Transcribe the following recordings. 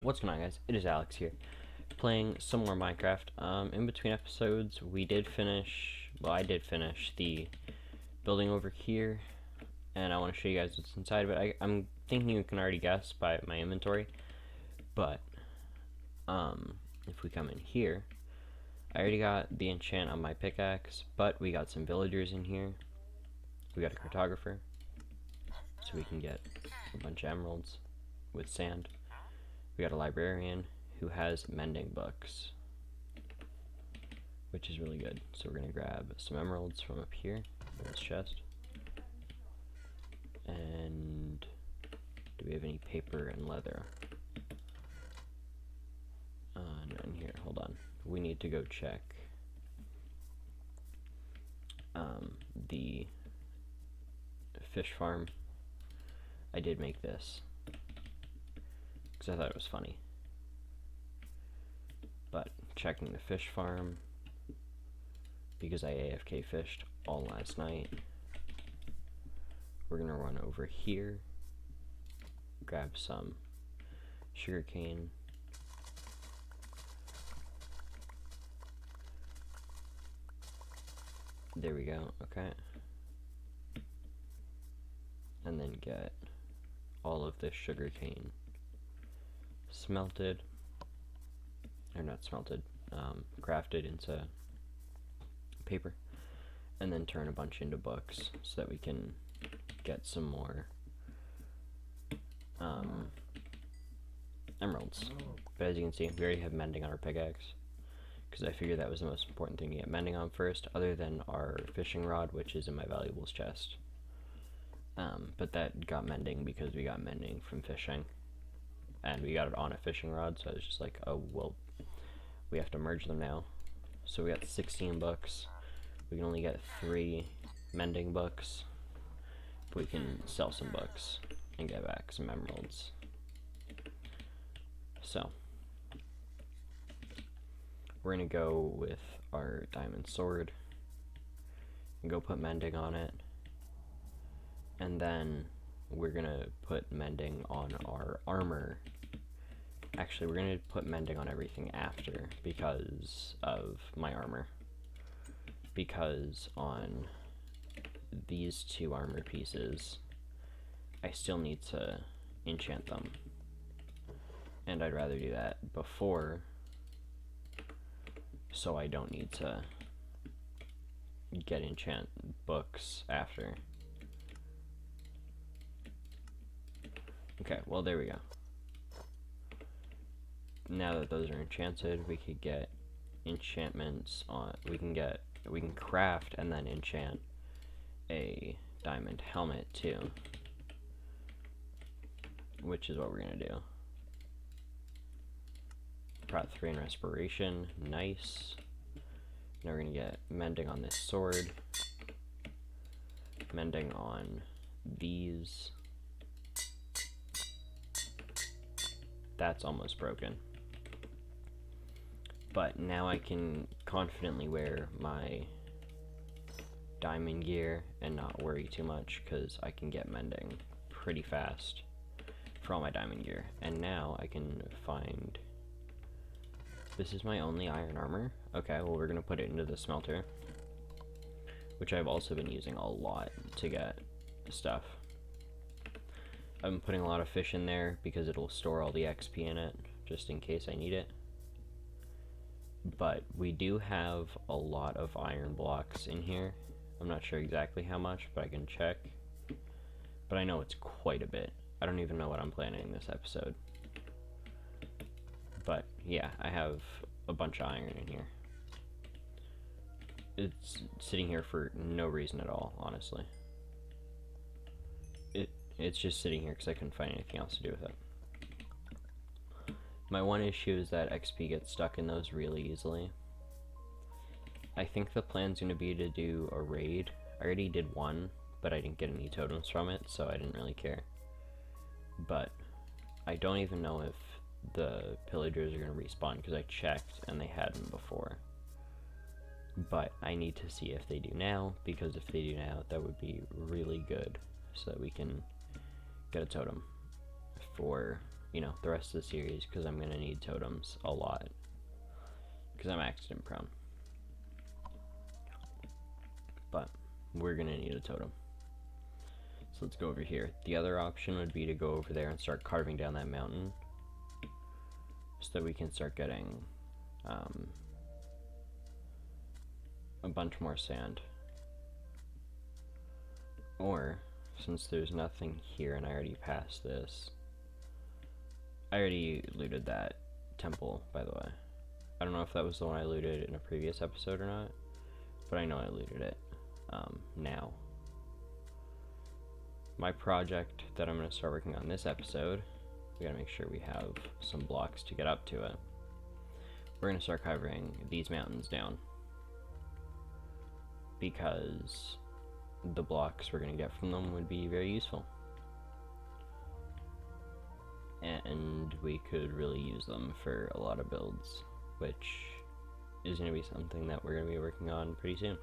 What's going on, guys? It is Alex here, playing some more Minecraft. In between episodes, we did finish, well, I did finish the building over here, and I want to show you guys what's inside of it. I'm thinking you can already guess by my inventory, but, if we come in here, I already got the enchant on my pickaxe, but we got some villagers in here. We got a cartographer, so we can get a bunch of emeralds with sand. We got a librarian who has mending books, which is really good. So we're going to grab some emeralds from up here in this chest. And do we have any paper and leather? None here. Hold on. We need to go check the fish farm. I did make this because I thought it was funny. But checking the fish farm, because I AFK fished all last night, we're gonna run over here, grab some sugarcane, there we go, okay, and then get all of this sugarcane smelted, or not smelted, crafted into paper, and then turn a bunch into books so that we can get some more emeralds. But as you can see, we already have mending on our pickaxe, because I figured that was the most important thing to get mending on first, other than our fishing rod, which is in my valuables chest. But that got mending because we got mending from fishing, and we got it on a fishing rod, so I was just like, oh, well, we have to merge them now. So we got 16 books. We can only get 3 mending books, but we can sell some books and get back some emeralds. So we're gonna go with our diamond sword and go put mending on it, and then we're gonna put mending on our armor. Actually, we're gonna put mending on everything after because of my armor, because on these 2 armor pieces I still need to enchant them, and I'd rather do that before, so I don't need to get enchant books after. Okay, well, there we go. Now that those are enchanted, we could get enchantments on, we can craft and then enchant a diamond helmet too, which is what we're gonna do. Got 3 in respiration, nice. Now we're gonna get mending on this sword, mending on these. That's almost broken. But now I can confidently wear my diamond gear and not worry too much, because I can get mending pretty fast for all my diamond gear. And now I can find, this is my only iron armor. Okay, well, we're gonna put it into the smelter, which I've also been using a lot to get stuff. I'm putting a lot of fish in there because it'll store all the XP in it, just in case I need it. But we do have a lot of iron blocks in here. I'm not sure exactly how much, but I can check. But I know it's quite a bit. I don't even know what I'm planning this episode. But yeah, I have a bunch of iron in here. It's sitting here for no reason at all, honestly. It's just sitting here because I couldn't find anything else to do with it. My one issue is that XP gets stuck in those really easily. I think the plan's going to be to do a raid. I already did one, but I didn't get any totems from it, so I didn't really care. But I don't even know if the pillagers are going to respawn, because I checked and they hadn't before. But I need to see if they do now, because if they do now, that would be really good, so that we can get a totem for you know, the rest of the series, because I'm going to need totems a lot, because I'm accident prone. But we're going to need a totem. So let's go over here. The other option would be to go over there and start carving down that mountain, so that we can start getting a bunch more sand. Or, since there's nothing here and I already passed this, I already looted that temple, by the way. I don't know if that was the one I looted in a previous episode or not, but I know I looted it now. My project that I'm going to start working on this episode, we got to make sure we have some blocks to get up to it. We're going to start covering these mountains down, because the blocks we're going to get from them would be very useful. And we could really use them for a lot of builds, which is going to be something that we're going to be working on pretty soon.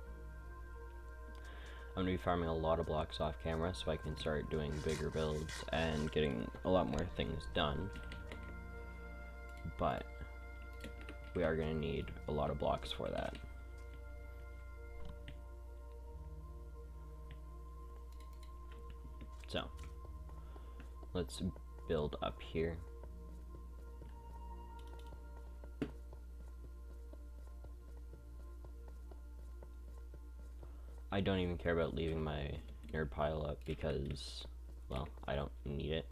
I'm going to be farming a lot of blocks off camera so I can start doing bigger builds and getting a lot more things done. But we are going to need a lot of blocks for that. So, let's build up here. I don't even care about leaving my nerd pile up because, well, I don't need it.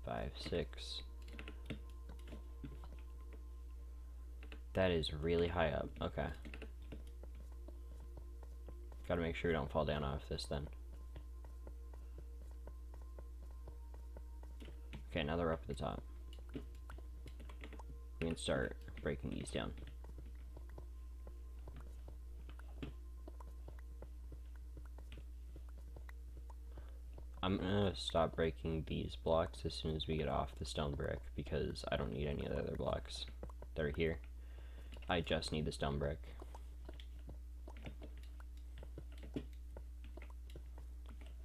5, 6. That is really high up. Okay. Gotta make sure we don't fall down off this then. Okay, now that we're up at the top, we can start breaking these down. I'm gonna stop breaking these blocks as soon as we get off the stone brick, because I don't need any of the other blocks that are here. I just need the stone brick.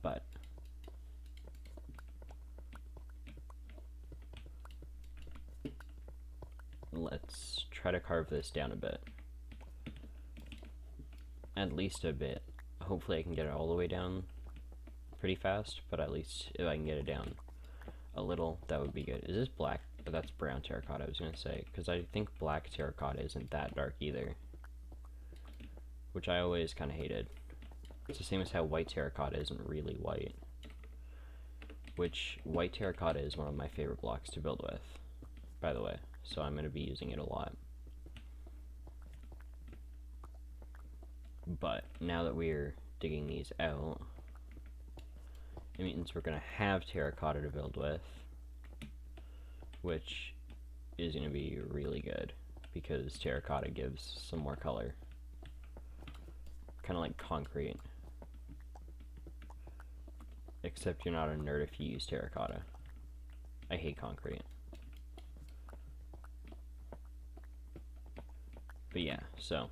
But let's try to carve this down a bit. At least a bit. Hopefully I can get it all the way down pretty fast, but at least if I can get it down a little, that would be good. Is this black? Oh, that's brown terracotta, I was gonna say, because I think black terracotta isn't that dark either, which I always kind of hated. It's the same as how white terracotta isn't really white, which white terracotta is one of my favorite blocks to build with, by the way, so I'm going to be using it a lot. But now that we're digging these out, it means we're going to have terracotta to build with, which is going to be really good because terracotta gives some more color, kind of like concrete. Except you're not a nerd if you use terracotta. I hate concrete. But yeah, so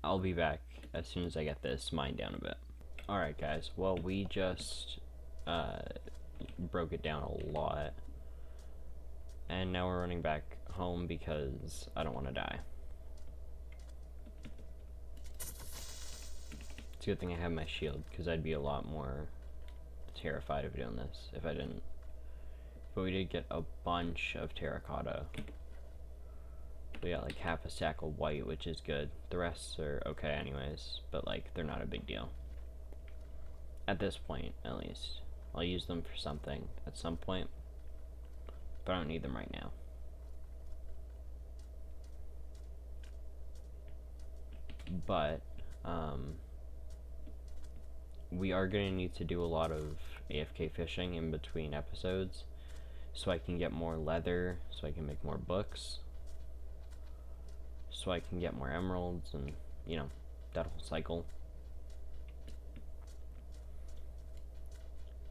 I'll be back as soon as I get this mined down a bit. Alright guys, well we just broke it down a lot. And now we're running back home because I don't want to die. It's a good thing I have my shield, because I'd be a lot more terrified of doing this if I didn't. But we did get a bunch of terracotta. We got like half a stack of white, which is good. The rest are okay anyways, but like they're not a big deal. At this point, at least. I'll use them for something at some point, but I don't need them right now. But, we are going to need to do a lot of AFK fishing in between episodes, so I can get more leather, so I can make more books, so I can get more emeralds, and, you know, that whole cycle.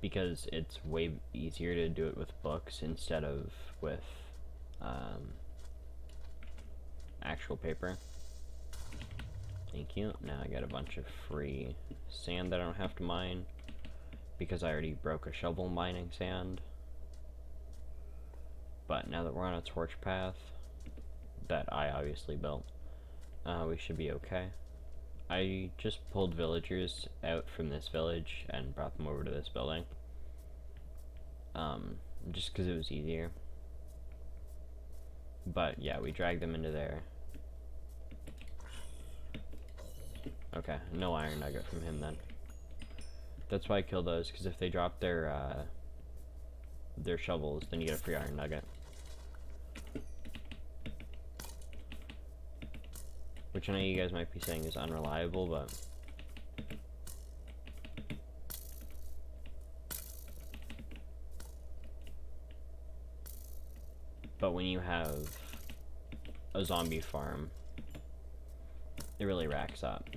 Because it's way easier to do it with books instead of with actual paper. Thank you. Now I got a bunch of free sand that I don't have to mine. because I already broke a shovel mining sand. But now that we're on a torch path that I obviously built, we should be okay. I just pulled villagers out from this village and brought them over to this building. Just because it was easier. But yeah, we dragged them into there. Okay, no iron nugget from him then. That's why I killed those, because if they drop their shovels, then you get a free iron nugget. Which I know you guys might be saying is unreliable, but when you have a zombie farm, it really racks up.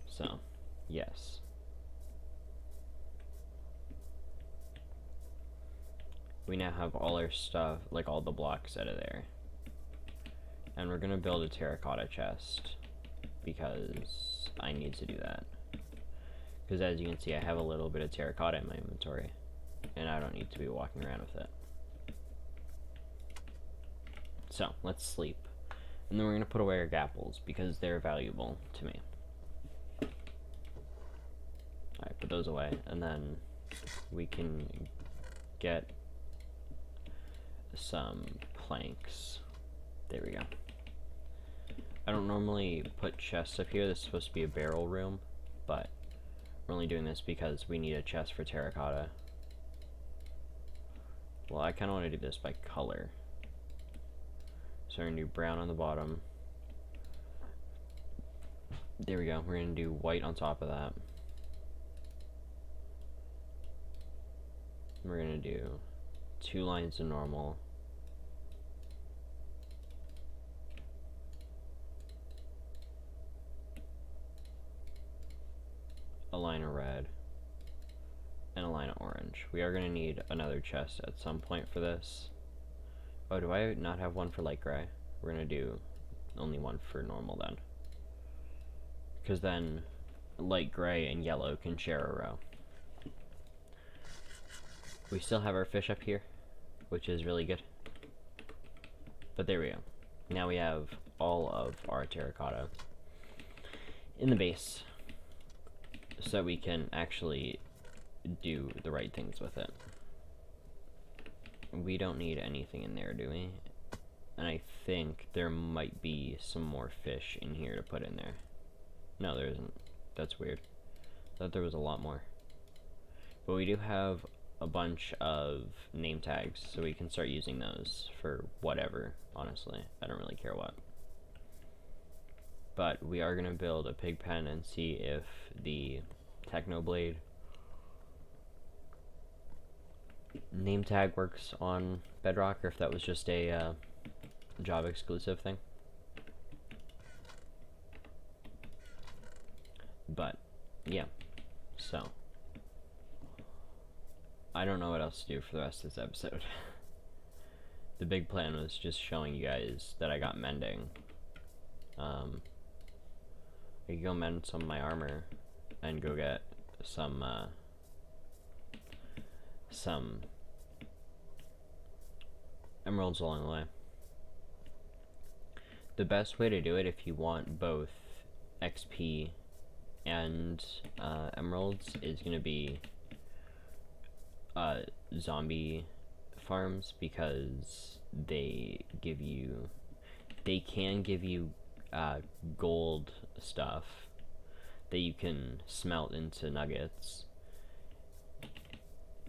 So, yes. We now have all our stuff, like all the blocks out of there. And we're gonna build a terracotta chest, because I need to do that. Because as you can see, I have a little bit of terracotta in my inventory, and I don't need to be walking around with it. So, let's sleep. And then we're gonna put away our gapples, because they're valuable to me. Alright, put those away, and then we can get some planks. There we go. I don't normally put chests up here. This is supposed to be a barrel room, but we're only doing this because we need a chest for terracotta. Well, I kind of want to do this by color. So we're going to do brown on the bottom. There we go. We're going to do white on top of that. We're going to do 2 lines of normal. A line of red. And a line of orange. We are going to need another chest at some point for this. Oh, do I not have one for light gray? We're going to do only one for normal then. Because then light gray and yellow can share a row. We still have our fish up here, which is really good. But there we go. Now we have all of our terracotta in the base, so that we can actually do the right things with it. We don't need anything in there, do we? And I think there might be some more fish in here to put in there. No, there isn't. That's weird. I thought there was a lot more. But we do have a bunch of name tags, so we can start using those for whatever, honestly. I don't really care what. But we are going to build a pig pen and see if the Technoblade name tag works on Bedrock, or if that was just a job exclusive thing. But yeah, so I don't know what else to do for the rest of this episode. The big plan was just showing you guys that I got mending. I could go mend some of my armor and go get some emeralds along the way. The best way to do it, if you want both XP and emeralds, is going to be zombie farms, because they can give you gold stuff that you can smelt into nuggets,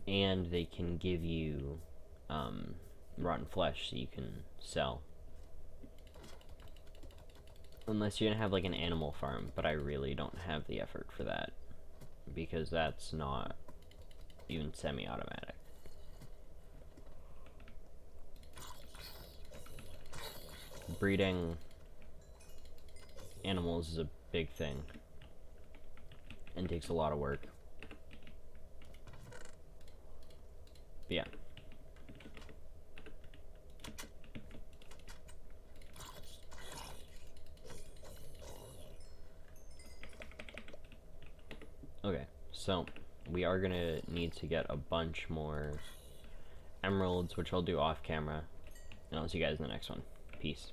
and they can give you rotten flesh that you can sell. Unless you're gonna have like an animal farm, but I really don't have the effort for that, because that's not even semi-automatic. Breeding animals is a big thing and takes a lot of work. But yeah. So we are gonna need to get a bunch more emeralds, which I'll do off camera, and I'll see you guys in the next one. Peace.